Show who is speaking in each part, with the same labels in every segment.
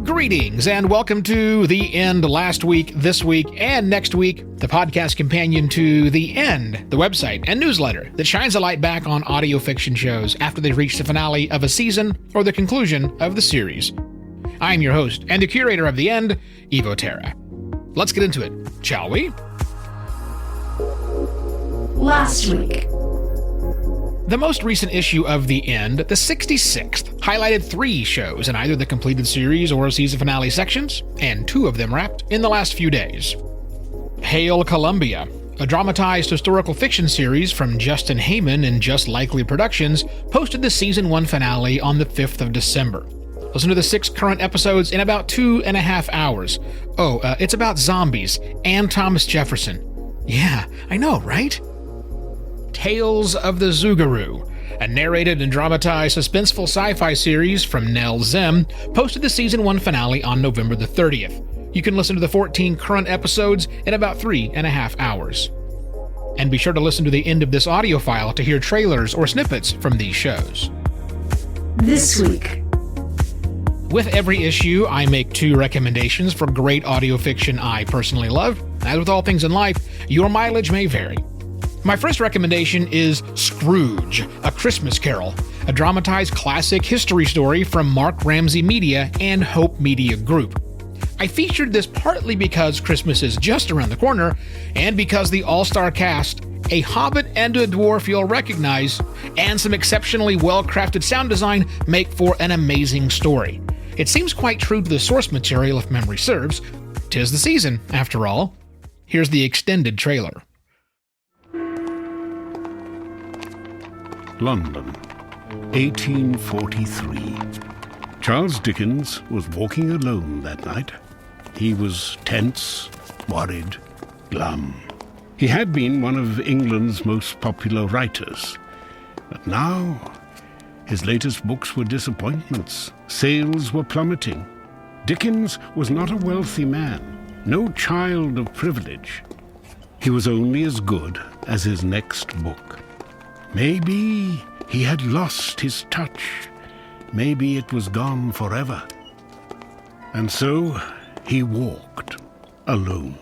Speaker 1: Greetings and welcome to The End last week, this week, and next week, the podcast companion to The End, the website and newsletter that shines a light back on audio fiction shows after they reach the finale of a season or the conclusion of the series. I'm your host and the curator of The End, Evo Terra. Let's get into it, shall we?
Speaker 2: Last week.
Speaker 1: The most recent issue of The End, the 66th, highlighted 3 shows in either the completed series or season finale sections, and 2 of them wrapped in the last few days. Hail Columbia, a dramatized historical fiction series from Justin Hayman and Just Likely Productions, posted the season 1 finale on the 5th of December. Listen to the 6 current episodes in about 2.5 hours. It's about zombies and Thomas Jefferson. Yeah, I know, right? Tales of the Zougarou, a narrated and dramatized suspenseful sci-fi series from Nell Zim, posted the season 1 finale on November the 30th. You can listen to the 14 current episodes in about 3.5 hours. And be sure to listen to the end of this audio file to hear trailers or snippets from these shows.
Speaker 2: This week.
Speaker 1: With every issue, I make 2 recommendations for great audio fiction I personally love. As with all things in life, your mileage may vary. My first recommendation is Scrooge, A Christmas Carol, a dramatized classic history story from Mark Ramsey Media and Hope Media Group. I featured this partly because Christmas is just around the corner, and because the all-star cast, a hobbit and a dwarf you'll recognize, and some exceptionally well-crafted sound design make for an amazing story. It seems quite true to the source material if memory serves. 'Tis the season, after all. Here's the extended trailer.
Speaker 3: London, 1843. Charles Dickens was walking alone that night. He was tense, worried, glum. He had been one of England's most popular writers, but now his latest books were disappointments. Sales were plummeting. Dickens was not a wealthy man, no child of privilege. He was only as good as his next book. Maybe he had lost his touch. Maybe it was gone forever. And so he walked, alone,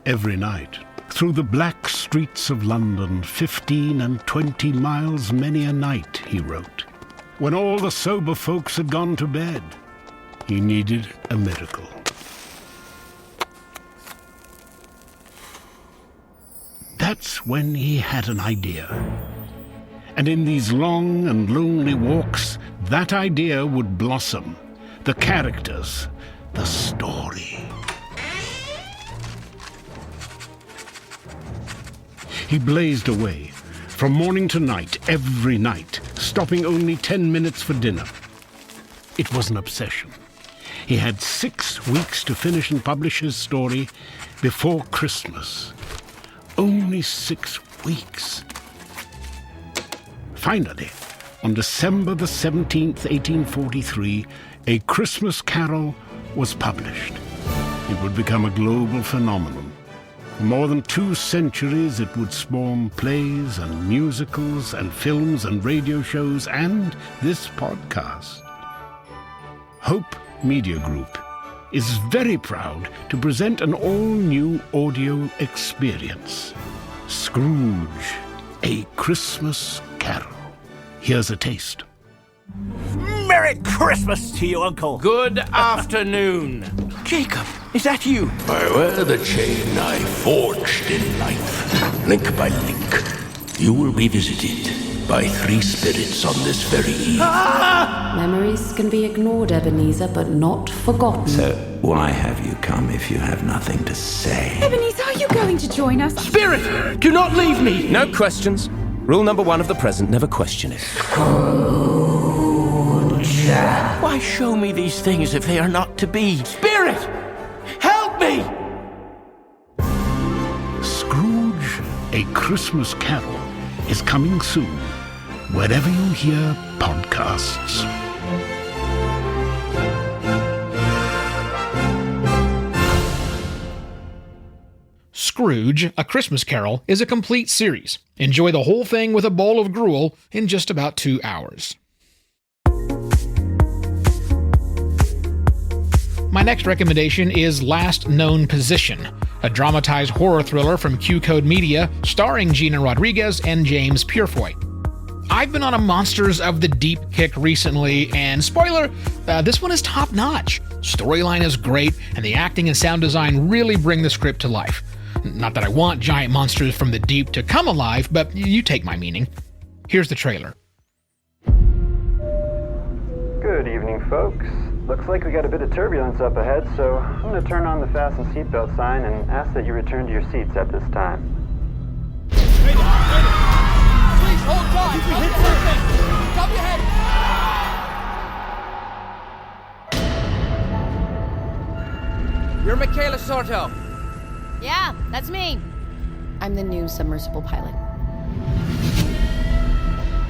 Speaker 3: every night, through the black streets of London, 15 and 20 miles many a night, he wrote. When all the sober folks had gone to bed, he needed a miracle. That's when he had an idea. And in these long and lonely walks, that idea would blossom. The characters, the story. He blazed away, from morning to night, every night, stopping only 10 minutes for dinner. It was an obsession. He had 6 weeks to finish and publish his story before Christmas. Only 6 weeks. Finally, on December the 17th, 1843, A Christmas Carol was published. It would become a global phenomenon. For more than 2 centuries, it would spawn plays and musicals and films and radio shows and this podcast. Hope Media Group is very proud to present an all-new audio experience. Scrooge, A Christmas Carol. Here's a taste.
Speaker 4: Merry Christmas to you, Uncle.
Speaker 5: Good afternoon.
Speaker 4: Jacob, is that you?
Speaker 6: I wear the chain I forged in life. Link by link, you will be visited by 3 spirits on this very eve.
Speaker 2: Memories can be ignored, Ebenezer, but not forgotten.
Speaker 6: So, why have you come if you have nothing to say?
Speaker 7: Ebenezer, are you going to join us?
Speaker 5: Spirit, do not leave me. No questions. Rule number 1 of the present, never question it.
Speaker 4: Why show me these things if they are not to be? Spirit, help me!
Speaker 3: Scrooge, A Christmas Carol is coming soon, wherever you hear podcasts.
Speaker 1: Scrooge, A Christmas Carol is a complete series. Enjoy the whole thing with a bowl of gruel in just about 2 hours. My next recommendation is Last Known Position, a dramatized horror thriller from Q-Code Media starring Gina Rodriguez and James Purefoy. I've been on a Monsters of the Deep kick recently, and spoiler, this one is top-notch. Storyline is great, and the acting and sound design really bring the script to life. Not that I want giant monsters from the deep to come alive, but you take my meaning. Here's the trailer.
Speaker 8: Good evening, folks. Looks like we got a bit of turbulence up ahead, so I'm going to turn on the fasten seatbelt sign and ask that you return to your seats at this time.
Speaker 9: Please hold on! Keep your head. Drop your head! You're Michaela Soto.
Speaker 10: Yeah, that's me. I'm the new submersible pilot.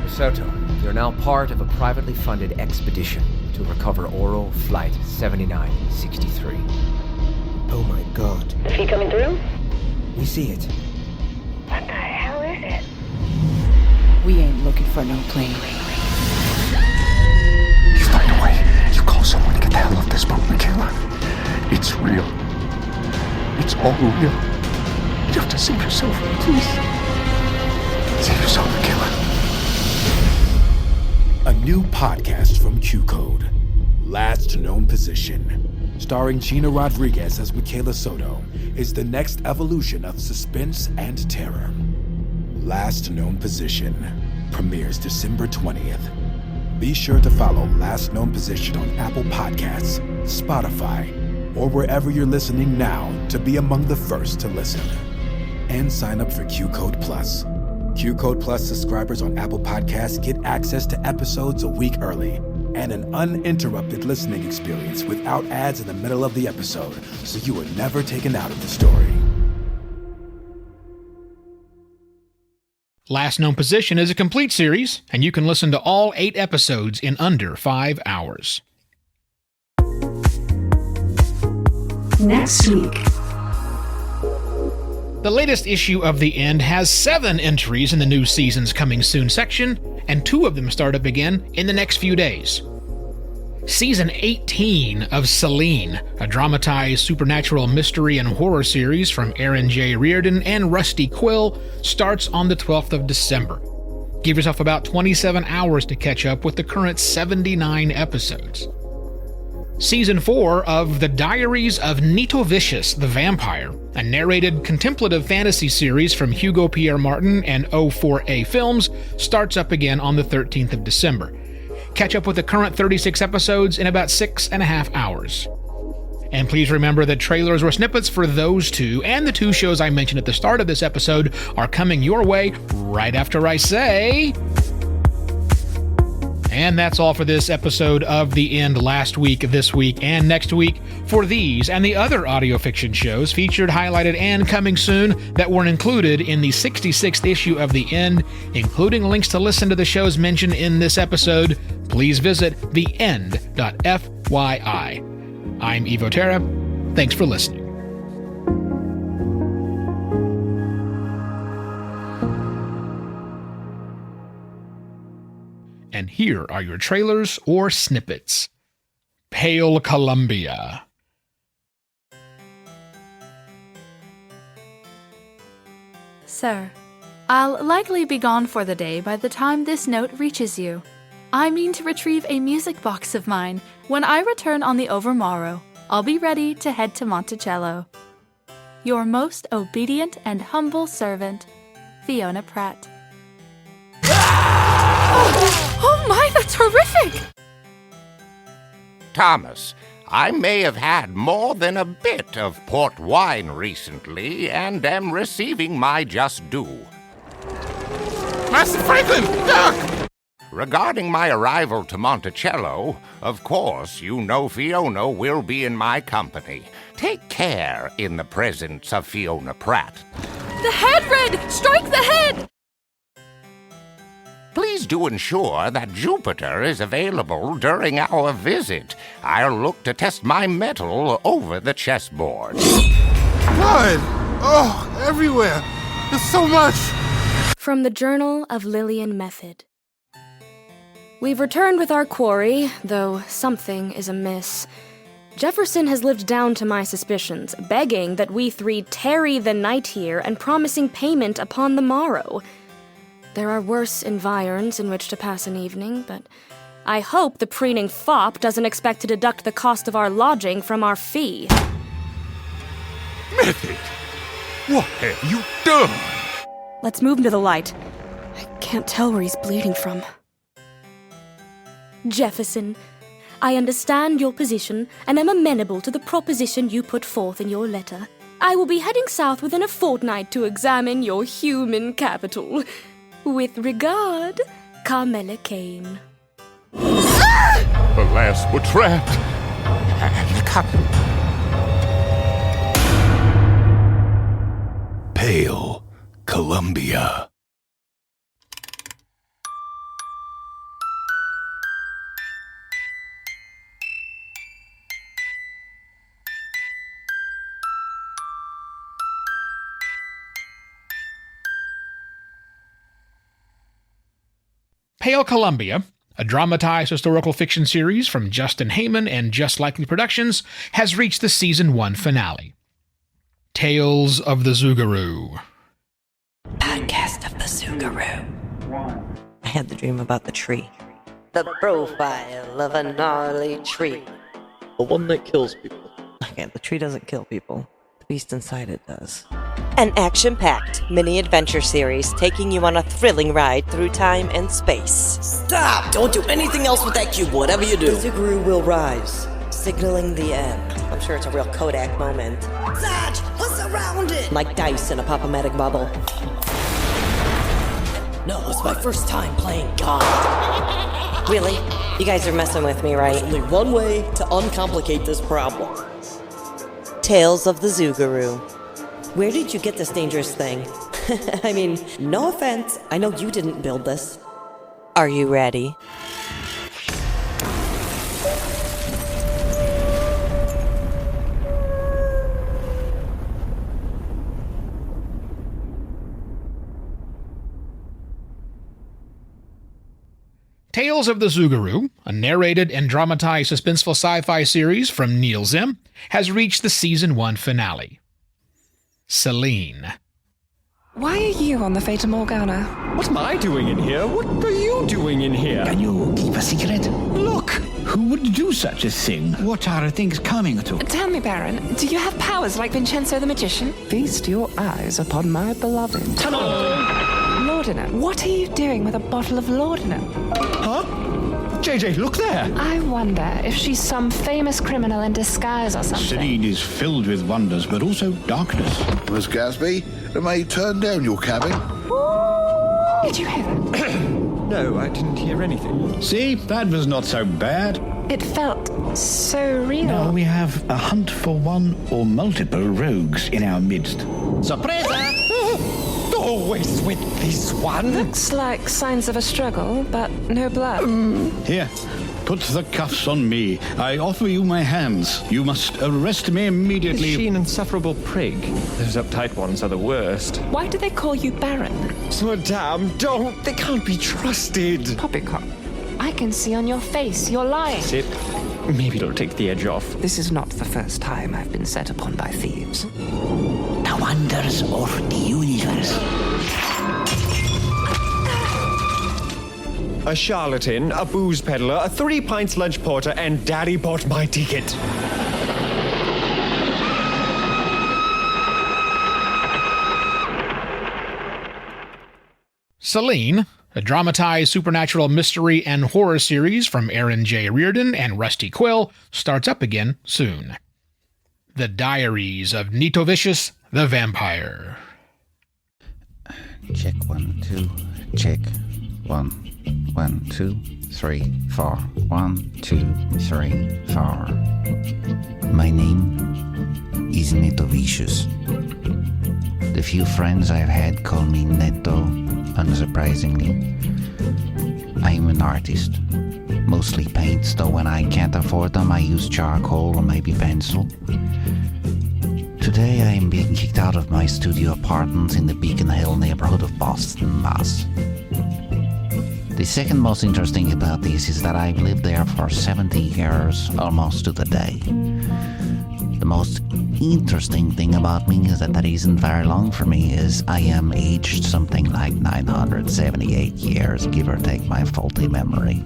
Speaker 9: Soto, you're now part of a privately funded expedition to recover Oral Flight 7963.
Speaker 11: Oh my god.
Speaker 12: Is he coming through?
Speaker 11: We see it.
Speaker 12: What the hell is it?
Speaker 10: We ain't looking for no plane.
Speaker 6: You find a way. You call someone to get the hell off this boat, Michaela. It's real. It's all real. You have to save yourself, please. Save yourself, Michaela.
Speaker 13: A new podcast from Q-Code, Last Known Position, starring Gina Rodriguez as Michaela Soto, is the next evolution of suspense and terror. Last Known Position premieres December 20th. Be sure to follow Last Known Position on Apple Podcasts, Spotify, or wherever you're listening now to be among the first to listen. And sign up for Q-Code Plus. Q-Code Plus subscribers on Apple Podcasts get access to episodes a week early and an uninterrupted listening experience without ads in the middle of the episode, so you are never taken out of the story.
Speaker 1: Last Known Position is a complete series, and you can listen to all 8 episodes in under 5 hours.
Speaker 2: Next week.
Speaker 1: The latest issue of The End has 7 entries in the new season's coming soon section, and 2 of them start up again in the next few days. Season 18 of Celine, a dramatized supernatural mystery and horror series from Aaron J. Reardon and Rusty Quill, starts on the 12th of December. Give yourself about 27 hours to catch up with the current 79 episodes. Season 4 of The Diaries of Nito Vicious the Vampire, a narrated contemplative fantasy series from Hugo Pierre Martin and O4A Films, starts up again on the 13th of December. Catch up with the current 36 episodes in about 6.5 hours. And please remember that trailers or snippets for those 2 and the 2 shows I mentioned at the start of this episode are coming your way right after I say... And that's all for this episode of The End last week, this week, and next week. For these and the other audio fiction shows featured, highlighted, and coming soon that were included in the 66th issue of The End, including links to listen to the shows mentioned in this episode, please visit theend.fyi. I'm Evo Terra. Thanks for listening. And here are your trailers or snippets. Pale Columbia.
Speaker 14: Sir, I'll likely be gone for the day by the time this note reaches you. I mean to retrieve a music box of mine. When I return on the overmorrow, I'll be ready to head to Monticello. Your most obedient and humble servant, Fiona Pratt. Oh my, that's horrific!
Speaker 15: Thomas, I may have had more than a bit of port wine recently and am receiving my just due.
Speaker 16: Master Franklin! Doc!
Speaker 15: Regarding my arrival to Monticello, of course, you know Fiona will be in my company. Take care in the presence of Fiona Pratt.
Speaker 14: The head, Red! Strike the head!
Speaker 15: Please do ensure that Jupiter is available during our visit. I'll look to test my mettle over the chessboard.
Speaker 16: Blood! Oh, everywhere! There's so much!
Speaker 17: From the Journal of Lillian Method. We've returned with our quarry, though something is amiss. Jefferson has lived down to my suspicions, begging that we three tarry the night here and promising payment upon the morrow. There are worse environs in which to pass an evening, but I hope the preening fop doesn't expect to deduct the cost of our lodging from our fee.
Speaker 6: Method! What have you done?
Speaker 17: Let's move him to the light. I can't tell where he's bleeding from. Jefferson, I understand your position and am amenable to the proposition you put forth in your letter. I will be heading south within a fortnight to examine your human capital. With regard, Carmela Kane.
Speaker 6: Alas, we're trapped. And cotton. Pale Columbia.
Speaker 1: Pale Columbia, a dramatized historical fiction series from Justin Hayman and Just Likely Productions, has reached the Season 1 finale. Tales of the Zoogaroo.
Speaker 18: Podcast of the Zoogaroo. I had the dream about the tree. The profile of a gnarly tree.
Speaker 19: The one that kills people.
Speaker 18: Okay, the tree doesn't kill people. The beast inside it does. An action-packed mini-adventure series taking you on a thrilling ride through time and space.
Speaker 20: Stop! Don't do anything else with that cube, whatever you do.
Speaker 18: The Zoogaroo will rise, signaling the end. I'm sure it's a real Kodak moment.
Speaker 20: Sarge, what's around it?
Speaker 18: Like dice in a Pop-O-Matic bubble.
Speaker 20: No, it's my first time playing God.
Speaker 18: Really? You guys are messing with me, right?
Speaker 20: There's only one way to uncomplicate this problem.
Speaker 18: Tales of the Zoogaroo. Where did you get this dangerous thing? I mean, no offense, I know you didn't build this. Are you ready?
Speaker 1: Tales of the Zoogaroo, a narrated and dramatized suspenseful sci-fi series from Neil Zim, has reached the Season 1 finale. Celine.
Speaker 21: Why are you on the Fata Morgana?
Speaker 22: What am I doing in here? What are you doing in here?
Speaker 23: Can you keep a secret?
Speaker 22: Look!
Speaker 23: Who would do such a thing? What are things coming to?
Speaker 21: Tell me, Baron, do you have powers like Vincenzo the Magician? Feast your eyes upon my beloved.
Speaker 22: Come on!
Speaker 21: Laudanum. What are you doing with a bottle of laudanum?
Speaker 22: Huh? JJ, look there!
Speaker 21: I wonder if she's some famous criminal in disguise or something.
Speaker 23: Celine is filled with wonders, but also darkness.
Speaker 24: Miss Gatsby, it may turn down your cabin.
Speaker 21: Did you hear that?
Speaker 22: No, I didn't hear anything.
Speaker 23: See, that was not so bad.
Speaker 21: It felt so real.
Speaker 23: Now we have a hunt for one or multiple rogues in our midst.
Speaker 22: Surpresa! Always with this one.
Speaker 21: Looks like signs of a struggle, but no blood.
Speaker 23: Here, put the cuffs on me. I offer you my hands. You must arrest me immediately.
Speaker 22: Is she an insufferable prig? Those uptight ones are the worst.
Speaker 21: Why do they call you Baron?
Speaker 22: Madame, don't. They can't be trusted.
Speaker 21: Poppycock, I can see on your face you're lying.
Speaker 22: Sit. Maybe it'll take the edge off.
Speaker 21: This is not the first time I've been set upon by thieves.
Speaker 23: The wonders of the universe.
Speaker 22: A charlatan, a booze peddler, a 3-pint lunch porter, and Daddy bought my ticket.
Speaker 1: Celine, a dramatized supernatural mystery and horror series from Aaron J. Reardon and Rusty Quill, starts up again soon. The Diaries of Nitovicius the Vampire.
Speaker 25: Check 1, 2, check 1, 1, 2, 3, 4, 1, 2, 3, 4. My name is Nitovicius. The few friends I've had call me Neto, unsurprisingly. I'm an artist. Mostly paints, though when I can't afford them I use charcoal or maybe pencil. Today I am being kicked out of my studio apartment in the Beacon Hill neighborhood of Boston, Mass. The second most interesting about this is that I've lived there for 70 years, almost to the day. The most interesting thing about me is that isn't very long for me is I am aged something like 978 years, give or take my faulty memory.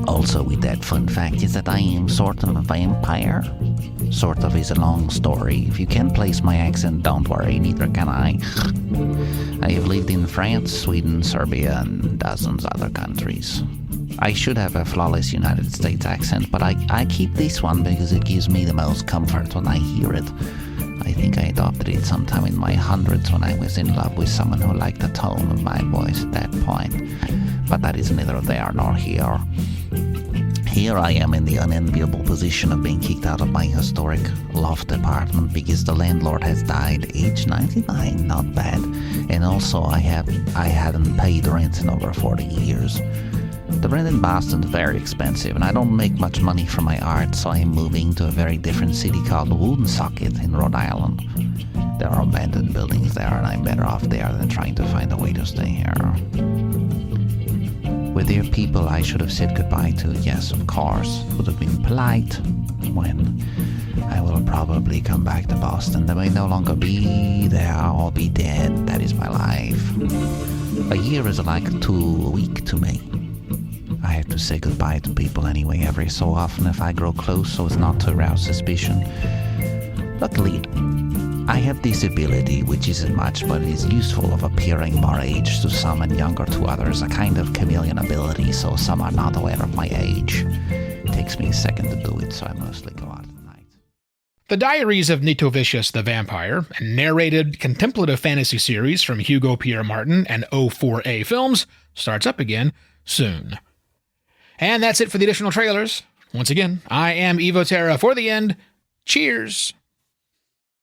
Speaker 25: Also with that fun fact is that I am sort of a vampire. Sort of is a long story. If you can't place my accent, don't worry, neither can I. I have lived in France, Sweden, Serbia, and dozens other countries. I should have a flawless United States accent, but I keep this one because it gives me the most comfort when I hear it. I think I adopted it sometime in my hundreds when I was in love with someone who liked the tone of my voice at that point. But that is neither there nor here. Here I am in the unenviable position of being kicked out of my historic loft apartment because the landlord has died, age 99, not bad. And also I hadn't paid rent in over 40 years. The rent in Boston is very expensive, and I don't make much money from my art, so I'm moving to a very different city called Woonsocket in Rhode Island. There are abandoned buildings there, and I'm better off there than trying to find a way to stay here. With dear people I should have said goodbye to, yes, of course, would have been polite when I will probably come back to Boston. They may no longer be there or be dead, that is my life. A year is like a week to me. I have to say goodbye to people anyway every so often if I grow close so as not to arouse suspicion. Luckily, I have this ability, which isn't much, but it is useful, of appearing more aged to some and younger to others, a kind of chameleon ability, so some are not aware of my age. It takes me a second to do it, so I mostly go out at night.
Speaker 1: The Diaries of Nitovicius the Vampire, a narrated contemplative fantasy series from Hugo Pierre Martin and O4A Films, starts up again soon. And that's it for the additional trailers. Once again, I am Evo Terra for the end. Cheers!